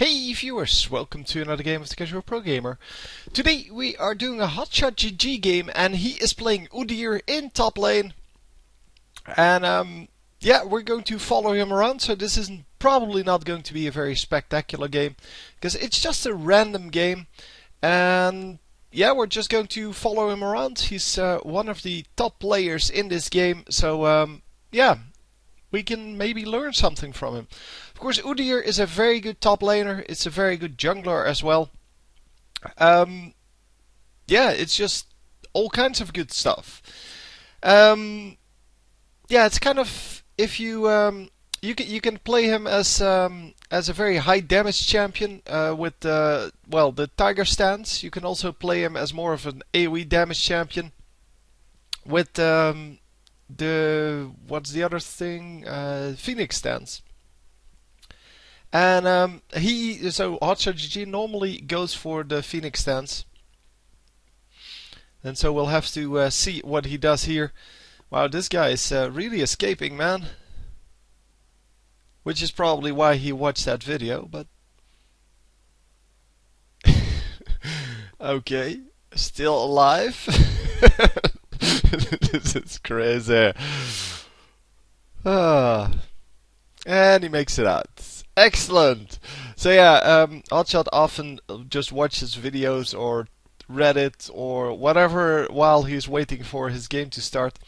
Hey viewers, welcome to another game of the CasualProGamer. Today we are doing a HotshotGG game and he is playing Udyr in top lane. And yeah, we're going to follow him around, so this is probably not going to be a very spectacular game. Because it's just a random game. And yeah, we're just going to follow him around. He's one of the top players in this game, so yeah. We can maybe learn something from him. Of course, Udyr is a very good top laner. It's a very good jungler as well. Yeah, it's just all kinds of good stuff. Yeah, it's kind of if you you can play him as a very high damage champion with the Tiger stance. You can also play him as more of an AoE damage champion with what's the other thing? Phoenix stance. And so HotshotGG normally goes for the Phoenix stance. And so we'll have to see what he does here. Wow, this guy is really escaping, man. Which is probably why he watched that video, but okay, still alive. This is crazy. And he makes it out. Excellent. So yeah, Hotshot often just watches videos or Reddit or whatever while he's waiting for his game to start.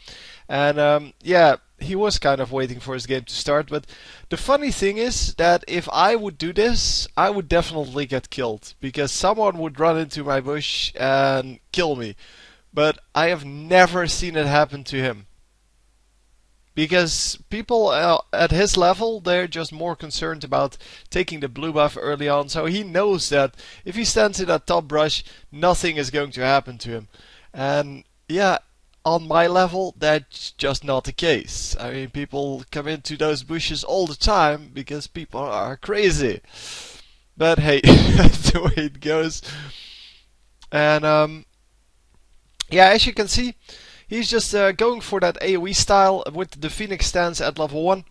And yeah, he was kind of waiting for his game to start. But the funny thing is that if I would do this, I would definitely get killed. Because someone would run into my bush and kill me. But I have never seen it happen to him. Because people at his level, they're just more concerned about taking the blue buff early on. So he knows that if he stands in that top brush, nothing is going to happen to him. And yeah, on my level, that's just not the case. I mean, people come into those bushes all the time because people are crazy. But hey, that's the way it goes. And yeah, as you can see, he's just going for that AoE style with the Phoenix stance at level 1.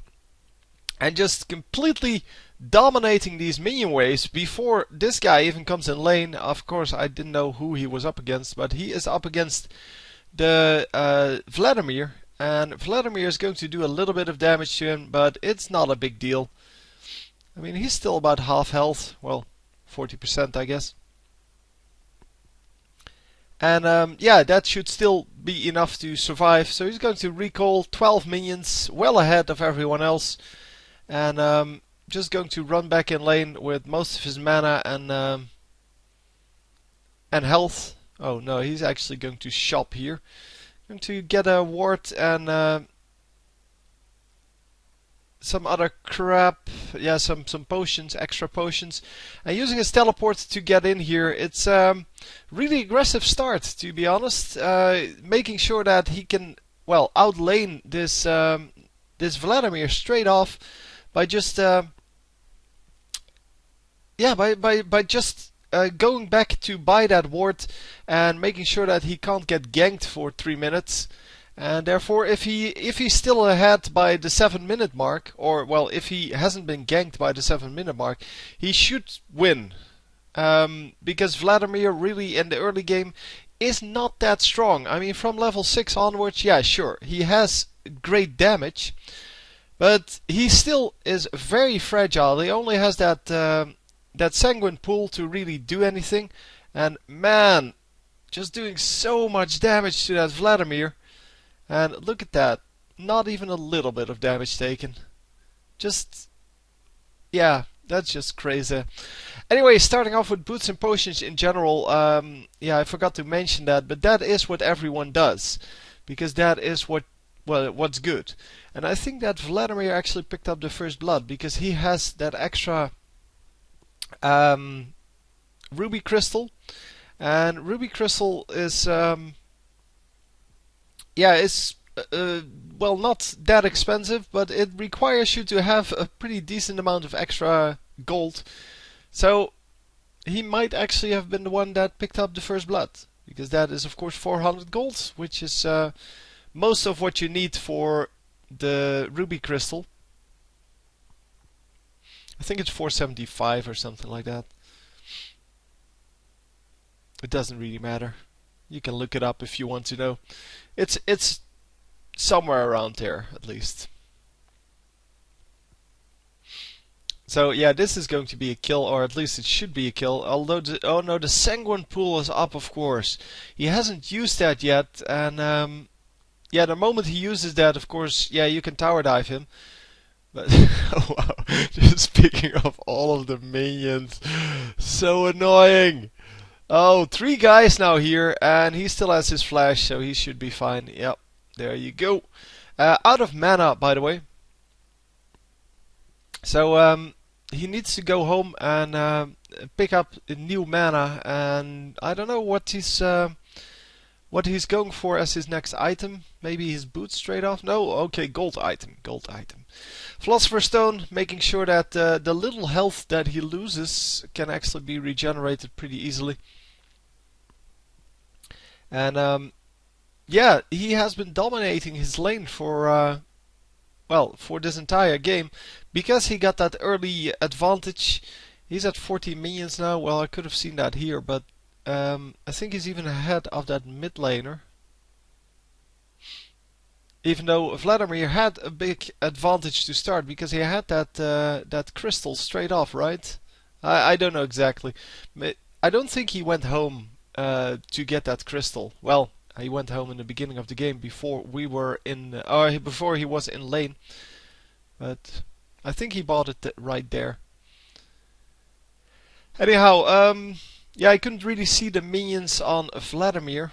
And just completely dominating these minion waves before this guy even comes in lane. Of course, I didn't know who he was up against, but he is up against the Vladimir. And Vladimir is going to do a little bit of damage to him, but it's not a big deal. I mean, he's still about half health. Well, 40% I guess. And yeah, that should still be enough to survive. So he's going to recall 12 minions, well ahead of everyone else. And just going to run back in lane with most of his mana and health. Oh no, he's actually going to shop here. Going to get a ward and some other crap. Yeah, some potions, extra potions. And using his teleport to get in here. It's really aggressive start, to be honest. Making sure that he can, well, outlane this this Vladimir straight off by just yeah, by just going back to buy that ward and making sure that he can't get ganked for 3 minutes. And therefore, if he's still ahead by the 7-minute mark, or well, if he hasn't been ganked by the 7-minute mark, he should win. Because Vladimir really in the early game is not that strong. I mean, from level 6 onwards, yeah, sure, he has great damage, but he still is very fragile. He only has that that sanguine pool to really do anything. And man, just doing so much damage to that Vladimir. And look at that, not even a little bit of damage taken. Just, yeah, that's just crazy. Anyway, starting off with boots and potions in general, yeah, I forgot to mention that, but that is what everyone does. Because that is what's good. And I think that Vladimir actually picked up the first blood, because he has that extra ruby crystal. And ruby crystal is yeah, it's well, not that expensive, but it requires you to have a pretty decent amount of extra gold. So he might actually have been the one that picked up the first blood, because that is of course 400 gold, which is most of what you need for the ruby crystal. I think it's 475 or something like that. It doesn't really matter. You can look it up if you want to know. It's somewhere around there at least. So yeah, this is going to be a kill, or at least it should be a kill. Although oh no, the sanguine pool is up, of course. He hasn't used that yet, and yeah, the moment he uses that, of course, yeah, you can tower dive him. But oh, wow, just picking up all of the minions, so annoying. Oh, 3 guys now here, and he still has his flash, so he should be fine. Yep, there you go. Out of mana, by the way. So he needs to go home and pick up a new mana, and I don't know what he's going for as his next item. Maybe his boots straight off? No? Okay, gold item. Gold item. Philosopher's Stone, making sure that the little health that he loses can actually be regenerated pretty easily. And yeah, he has been dominating his lane for well, for this entire game, because he got that early advantage. He's at 40 minions now. Well, I could have seen that here, but I think he's even ahead of that mid laner. Even though Vladimir had a big advantage to start, because he had that crystal straight off, right? I don't know exactly. I don't think he went home to get that crystal. Well, he went home in the beginning of the game before we were in, or before he was in lane. But I think he bought it right there. Anyhow, yeah, I couldn't really see the minions on Vladimir.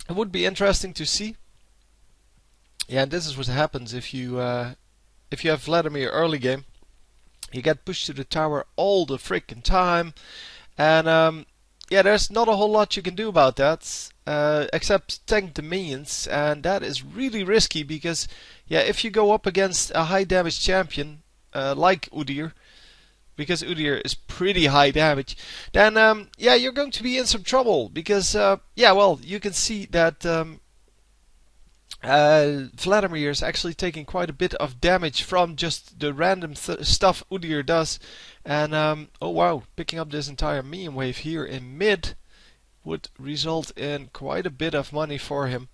It would be interesting to see. Yeah, and this is what happens if you have Vladimir early game. You get pushed to the tower all the freaking time, and yeah, there's not a whole lot you can do about that, except tank the minions, and that is really risky because, yeah, if you go up against a high damage champion like Udyr, because Udyr is pretty high damage, then yeah, you're going to be in some trouble because yeah, well, you can see that Vladimir is actually taking quite a bit of damage from just the random stuff Udyr does, and oh wow, picking up this entire minion wave here in mid would result in quite a bit of money for him,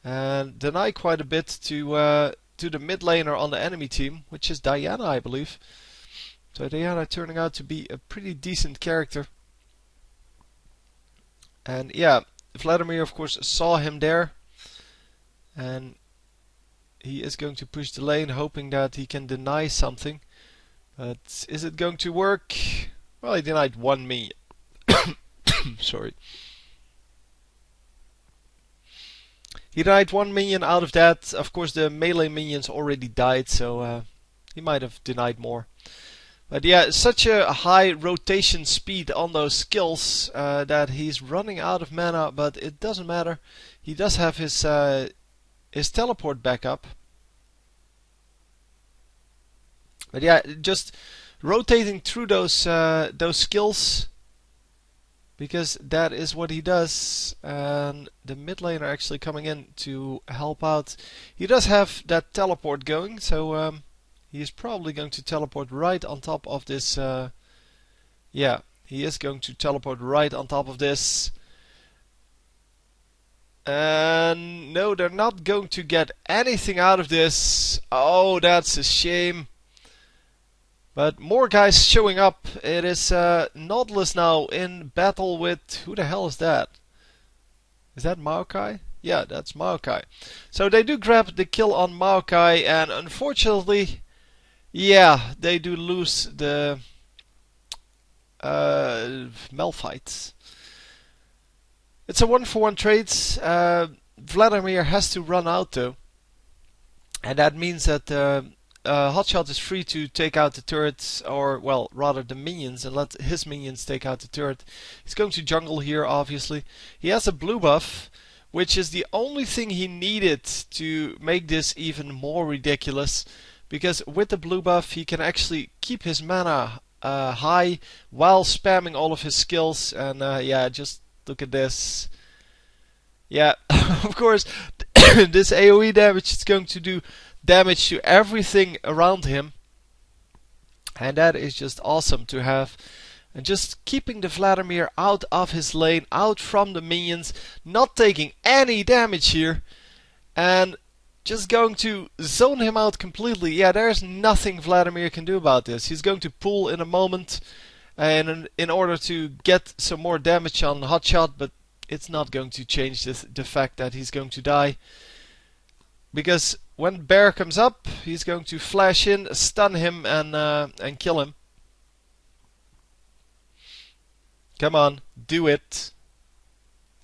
and deny quite a bit to the mid laner on the enemy team, which is Diana, I believe. So Diana turning out to be a pretty decent character. And yeah, Vladimir of course saw him there, and he is going to push the lane, hoping that he can deny something. But is it going to work? Well, he denied 1 minion. Sorry. He denied 1 minion out of that. Of course, the melee minions already died, so he might have denied more. But yeah, such a high rotation speed on those skills that he's running out of mana, but it doesn't matter. He does have his teleport back up. But yeah, just rotating through those skills, because that is what he does. And the mid laner actually coming in to help out. He does have that teleport going, so he is probably going to teleport right on top of this. Yeah, he is going to teleport right on top of this. And no, they're not going to get anything out of this. Oh, that's a shame. But more guys showing up. It is Nautilus now in battle with... Who the hell is that? Is that Maokai? Yeah, that's Maokai. So they do grab the kill on Maokai, and unfortunately, yeah, they do lose the Malphite. It's a 1-for-1 trade. Vladimir has to run out though, and that means that Hotshot is free to take out the turrets, or well, rather the minions, and let his minions take out the turret. He's going to jungle here, obviously. He has a blue buff, which is the only thing he needed to make this even more ridiculous, because with the blue buff he can actually keep his mana high while spamming all of his skills. And yeah, just look at this. Yeah, of course, this AoE damage is going to do damage to everything around him. And that is just awesome to have. And just keeping the Vladimir out of his lane, out from the minions, not taking any damage here, and just going to zone him out completely. Yeah, there's nothing Vladimir can do about this. He's going to pull in a moment in order to get some more damage on Hotshot, but it's not going to change the fact that he's going to die. Because when Bear comes up, he's going to flash in, stun him, and kill him. Come on, do it.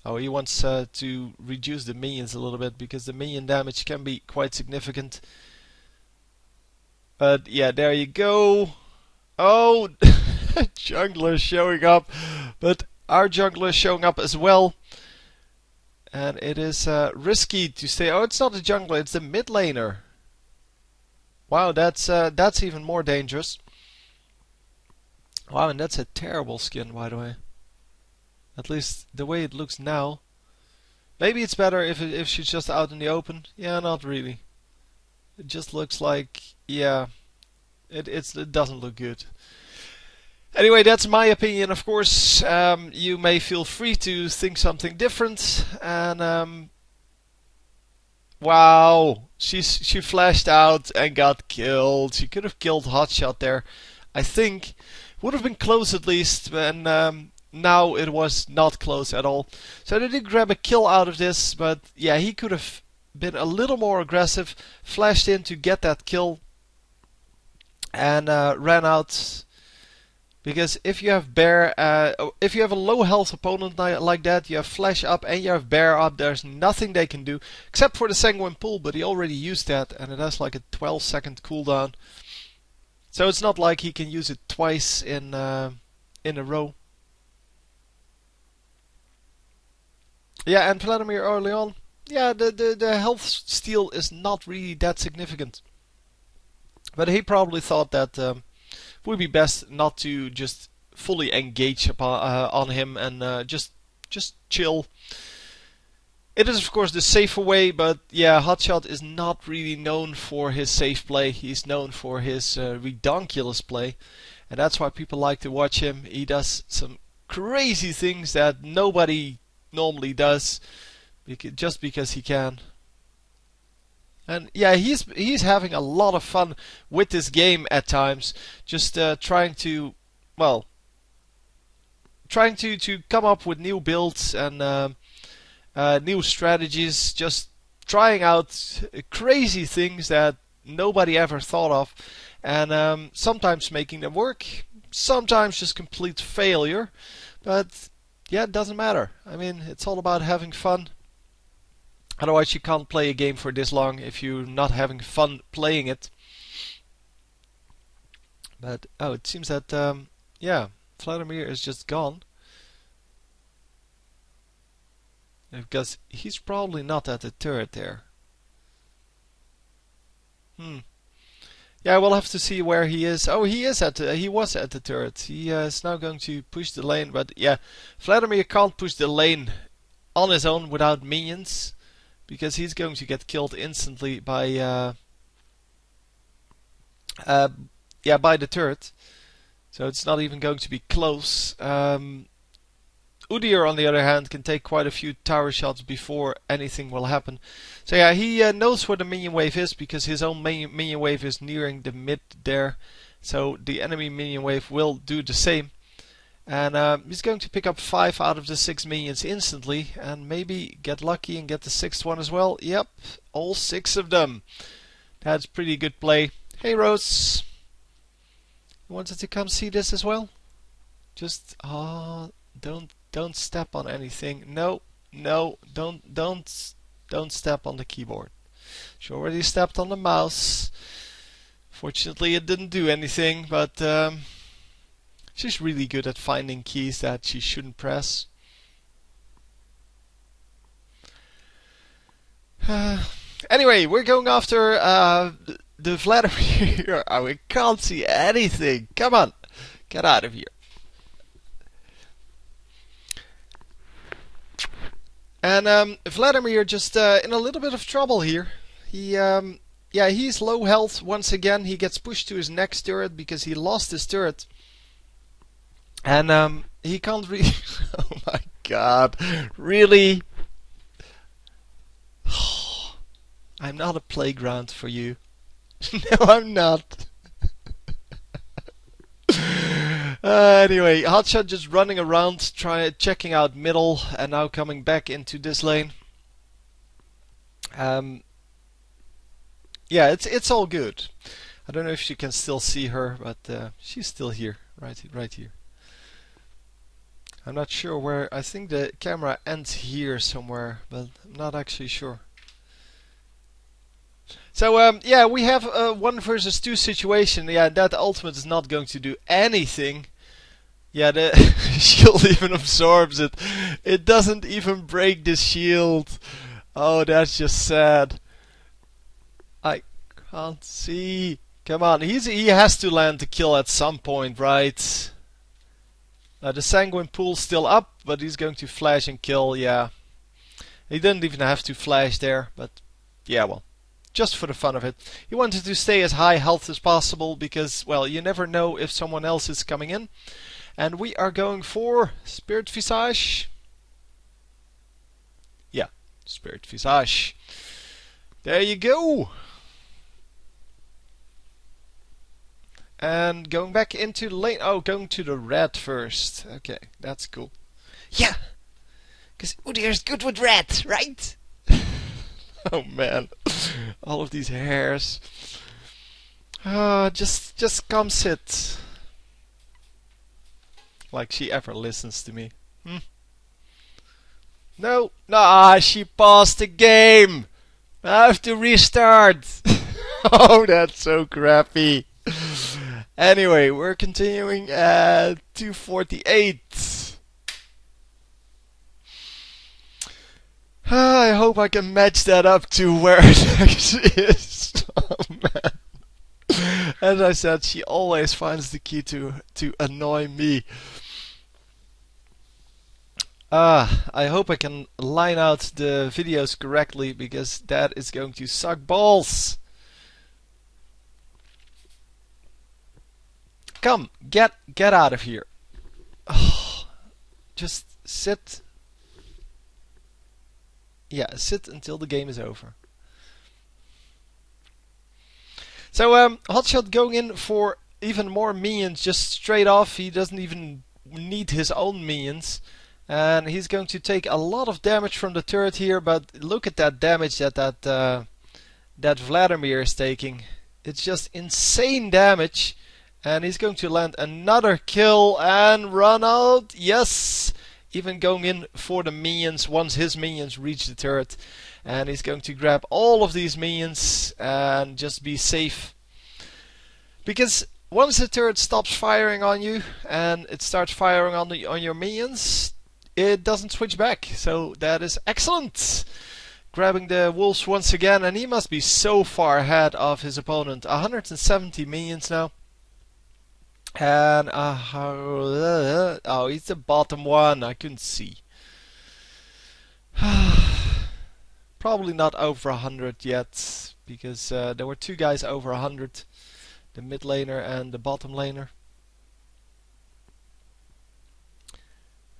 Oh, he wants to reduce the minions a little bit, because the minion damage can be quite significant. But yeah, there you go. Oh, jungler showing up. But our jungler is showing up as well. And it is risky to stay. Oh, it's not the jungler, it's the mid laner. Wow, that's even more dangerous. Wow, and that's a terrible skin, by the way. At least the way it looks now. Maybe it's better if she's just out in the open. Yeah, not really. It just looks like, yeah, it doesn't look good. Anyway, that's my opinion. Of course, you may feel free to think something different. And wow, she flashed out and got killed. She could have killed Hotshot there. I think would have been close at least. And now it was not close at all. So they did grab a kill out of this, but yeah, he could have been a little more aggressive, flashed in to get that kill, and ran out. Because if you have Bear, if you have a low health opponent like that, you have Flash up and you have Bear up, there's nothing they can do, except for the Sanguine Pool, but he already used that, and it has like a 12-second cooldown. So it's not like he can use it twice in a row. Yeah, and Vladimir early on, yeah, the health steal is not really that significant. But he probably thought that it would be best not to just fully engage on him and just chill. It is of course the safer way, but yeah, Hotshot is not really known for his safe play. He's known for his redonkulous play, and that's why people like to watch him. He does some crazy things that nobody normally does, just because he can. And yeah, he's having a lot of fun with this game at times, just trying to come up with new builds and new strategies, just trying out crazy things that nobody ever thought of, and sometimes making them work, sometimes just complete failure, but yeah, it doesn't matter. I mean, it's all about having fun. Otherwise you can't play a game for this long if you're not having fun playing it. But oh, it seems that yeah, Vladimir is just gone. Because he's probably not at the turret there. Yeah, we'll have to see where he is. Oh, he was at the turret. He is now going to push the lane, but yeah, Vladimir can't push the lane on his own without minions, because he's going to get killed instantly by by the turret. So it's not even going to be close. Udyr, on the other hand, can take quite a few tower shots before anything will happen. So yeah, he knows where the minion wave is, because his own minion wave is nearing the mid there. So the enemy minion wave will do the same. And he's going to pick up 5 out of the 6 minions instantly, and maybe get lucky and get the 6th one as well. Yep, all 6 of them. That's pretty good play. Hey Rose, you wanted to come see this as well? Just don't step on anything. No, don't step on the keyboard. She already stepped on the mouse. Fortunately, it didn't do anything, but she's really good at finding keys that she shouldn't press. Anyway, we're going after the Vladimir. Oh, we can't see anything. Come on, get out of here. And Vladimir just in a little bit of trouble here. He yeah, he's low health once again. He gets pushed to his next turret because he lost his turret. And he can't really... Oh my god. Really? I'm not a playground for you. No, I'm not. Anyway, Hotshot just running around, checking out middle, and now coming back into this lane. Yeah, it's all good. I don't know if you can still see her, but she's still here, right here. I'm not sure where. I think the camera ends here somewhere, but I'm not actually sure. So yeah, we have a 1 versus 2 situation. Yeah, that ultimate is not going to do anything. Yeah, the shield even absorbs it. It doesn't even break the shield. Oh, that's just sad. I can't see. Come on, he has to land the kill at some point, right? The sanguine pool's still up, but he's going to flash and kill. Yeah, he didn't even have to flash there, but yeah, well, just for the fun of it. He wanted to stay as high health as possible because, well, you never know if someone else is coming in. And we are going for Spirit Visage. Yeah, Spirit Visage. There you go. And going back into lane. Oh, going to the red first. Okay, that's cool. Yeah, because Udyr is good with red, right? Oh man, all of these hairs. Just come sit. Like she ever listens to me. No, nah, she paused the game. I have to restart. Oh, that's so crappy. Anyway, we're continuing at 248. I hope I can match that up to where it actually is. Oh man. As I said, she always finds the key to annoy me. I hope I can line out the videos correctly because that is going to suck balls. Come, get out of here. Oh, just sit. Yeah, sit until the game is over. So Hotshot going in for even more minions just straight off. He doesn't even need his own minions. And he's going to take a lot of damage from the turret here, but look at that damage that Vladimir is taking. It's just insane damage. And he's going to land another kill and run out. Yes! Even going in for the minions once his minions reach the turret. And he's going to grab all of these minions and just be safe. Because once the turret stops firing on you and it starts firing on your minions, it doesn't switch back. So that is excellent. Grabbing the wolves once again, and he must be so far ahead of his opponent. 170 minions now. And oh, he's the bottom one. I couldn't see. Probably not over 100 yet, because there were 2 guys over 100, the mid laner and the bottom laner.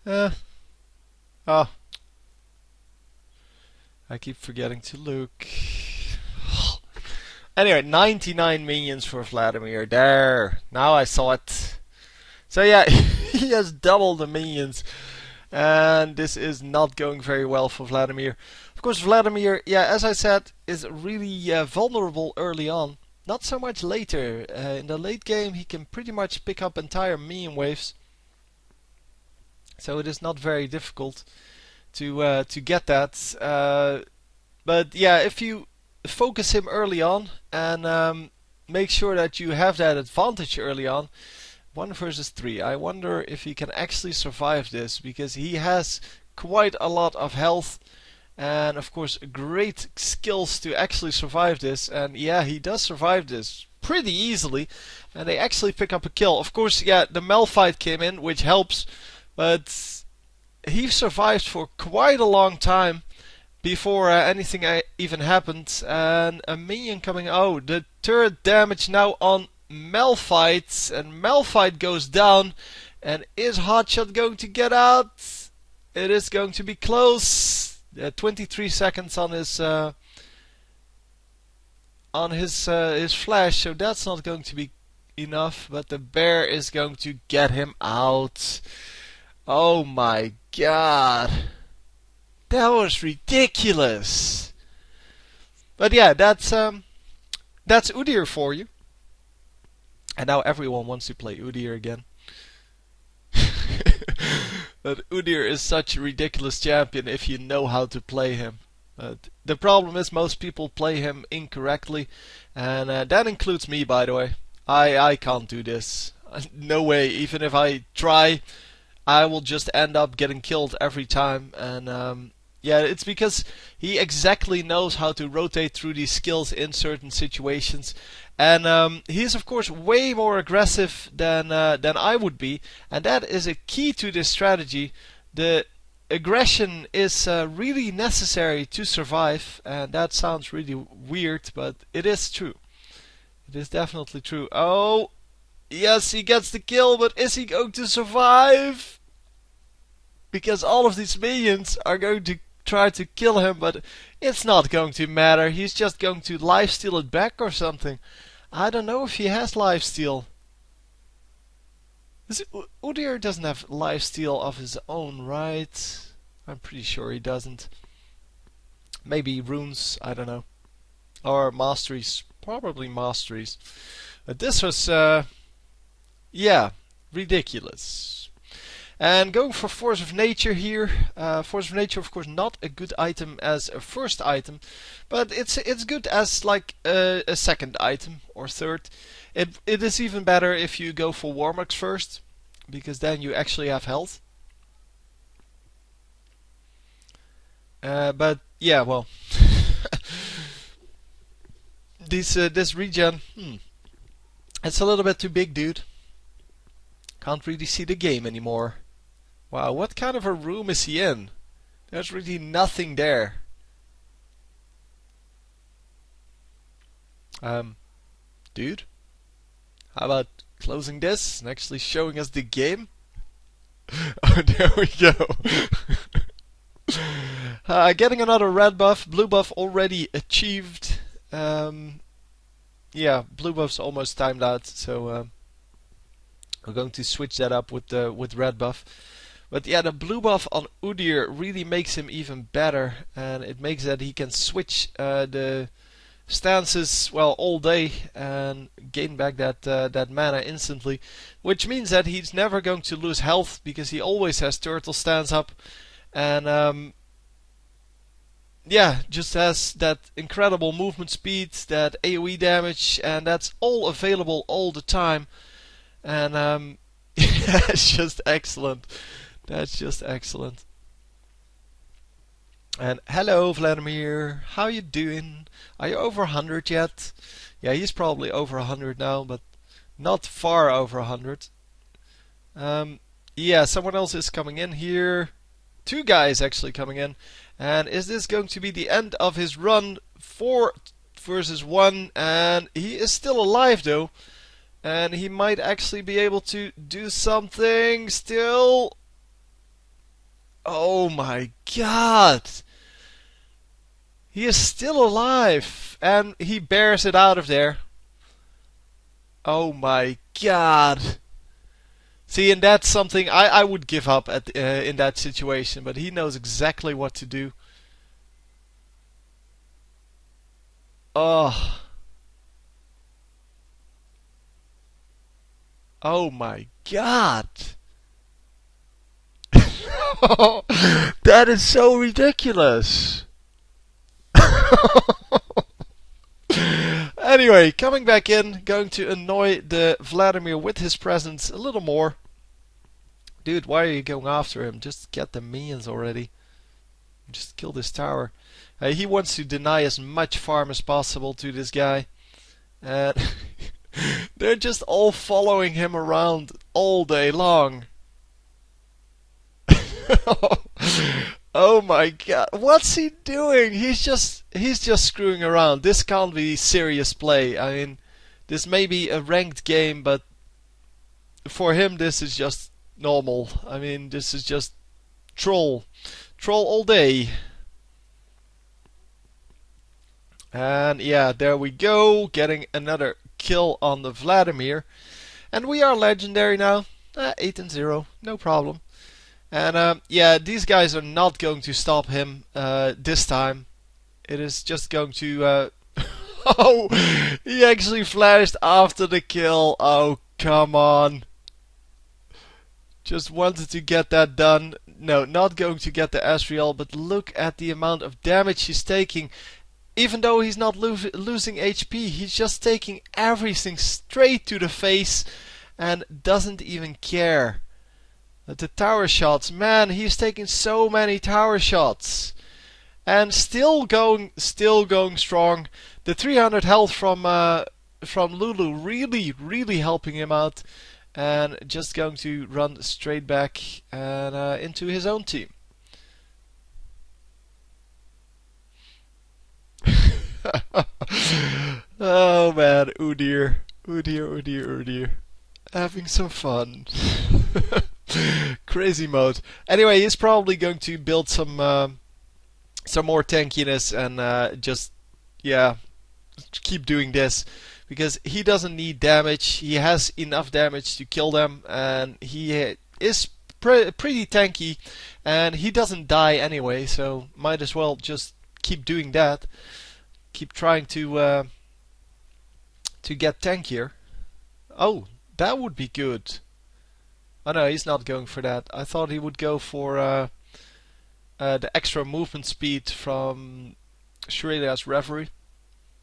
Oh, I keep forgetting to look. Anyway, 99 minions for Vladimir. There, now I saw it. So yeah, he has double the minions. And this is not going very well for Vladimir. Of course, Vladimir, yeah, as I said, is really vulnerable early on. Not so much later. In the late game, he can pretty much pick up entire minion waves. So it is not very difficult to get that. But yeah, if you focus him early on and make sure that you have that advantage early on. 1 versus 3. I wonder if he can actually survive this, because he has quite a lot of health and of course great skills to actually survive this. And yeah, he does survive this pretty easily, and they actually pick up a kill. Of course, yeah, the Malphite came in, which helps, but he survived for quite a long time. before anything even happened. And a minion coming. Oh, the turret damage now on Malphite, and Malphite goes down. And is Hotshot going to get out? It is going to be close. 23 seconds on his flash, so that's not going to be enough. But the bear is going to get him out. Oh my god, that was ridiculous. But yeah, that's Udyr for you. And now everyone wants to play Udyr again. But Udyr is such a ridiculous champion if you know how to play him. The problem is most people play him incorrectly, and that includes me, by the way. I can't do this. No way. Even if I try, I will just end up getting killed every time. And yeah, it's because he exactly knows how to rotate through these skills in certain situations. And he's of course way more aggressive than I would be, and that is a key to this strategy. The aggression is really necessary to survive, and that sounds really weird, but it is true. It is definitely true. Oh, yes, he gets the kill, but is he going to survive? Because all of these minions are going to try to kill him, but it's not going to matter. He's just going to lifesteal it back or something. I don't know if he has lifesteal. Udyr doesn't have lifesteal of his own, right? I'm pretty sure he doesn't. Maybe runes, I don't know. Or masteries. Probably masteries. But this was, yeah, ridiculous. And going for Force of Nature here. Force of Nature, of course, not a good item as a first item, but it's good as like a second item or third. It is even better if you go for Warmux first, because then you actually have health. But yeah, well, this regen, it's a little bit too big, dude. Can't really see the game anymore. Wow, what kind of a room is he in? There's really nothing there. Dude, how about closing this and actually showing us the game? Oh, there we go. Getting another red buff, blue buff already achieved. Yeah, blue buff's almost timed out, so we're going to switch that up with red buff. But yeah, the blue buff on Udyr really makes him even better, and it makes that he can switch the stances, well, all day and gain back that mana instantly, which means that he's never going to lose health because he always has turtle stance up, and yeah, just has that incredible movement speed, that AoE damage, and that's all available all the time. And that's just excellent. That's just excellent. And hello, Vladimir. How you doing? Are you over 100 yet? Yeah, he's probably over 100 now, but not far over 100. Yeah, someone else is coming in here. Two guys actually coming in. And is this going to be the end of his run? 4 versus 1. And he is still alive though. And he might actually be able to do something still. Oh my god! He is still alive! And he bears it out of there. Oh my god! See, and that's something I would give up at in that situation, but he knows exactly what to do. Oh. Oh my god! That is so ridiculous! Anyway, coming back in, going to annoy the Vladimir with his presence a little more. Dude, why are you going after him? Just get the minions already. Just kill this tower. He wants to deny as much farm as possible to this guy. And they're just all following him around all day long. Oh my god, what's he doing? He's just screwing around. This can't be serious play. I mean, this may be a ranked game, but for him this is just normal. I mean, this is just troll. Troll all day. And yeah, there we go, getting another kill on the Vladimir. And we are legendary now. 8-0, no problem. And yeah, these guys are not going to stop him this time. It is just going to... oh, he actually flashed after the kill. Oh, come on. Just wanted to get that done. No, not going to get the Asriel, but look at the amount of damage he's taking. Even though he's not losing HP, he's just taking everything straight to the face and doesn't even care. The tower shots, man, he's taking so many tower shots. And still going strong. The 300 health from Lulu really helping him out. And just going to run straight back and into his own team. Oh man, Udyr. Udyr. Having some fun. Crazy mode. Anyway, he's probably going to build some more tankiness and just, yeah, keep doing this. Because he doesn't need damage. He has enough damage to kill them. And he is pretty tanky. And he doesn't die anyway. So might as well just keep doing that. Keep trying to get tankier. Oh, that would be good. Oh no, he's not going for that. I thought he would go for the extra movement speed from Shurelia's Reverie.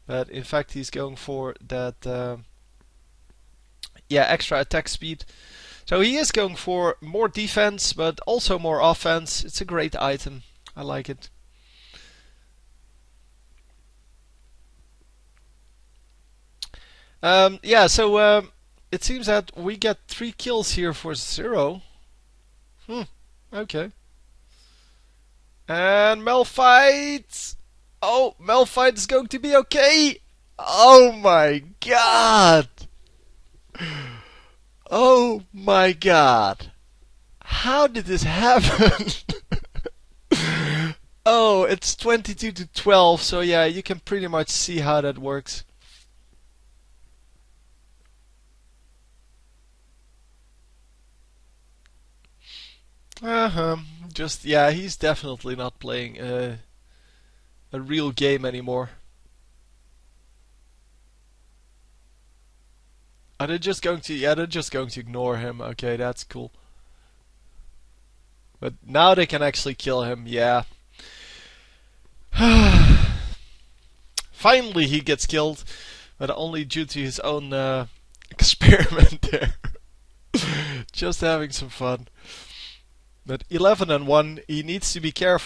But in fact he's going for that yeah, extra attack speed. So he is going for more defense but also more offense. It's a great item. I like it. Yeah, so it seems that we get 3 kills here for 0. Okay. And Malphite! Oh, Malphite is going to be okay! Oh my god! Oh my god! How did this happen? Oh, it's 22-12, so yeah, you can pretty much see how that works. Just, yeah, he's definitely not playing a real game anymore. Are they just going to, yeah, they're just going to ignore him. Okay, that's cool. But now they can actually kill him, yeah. Finally he gets killed, but only due to his own experiment there. Just having some fun. But 11-1, he needs to be careful.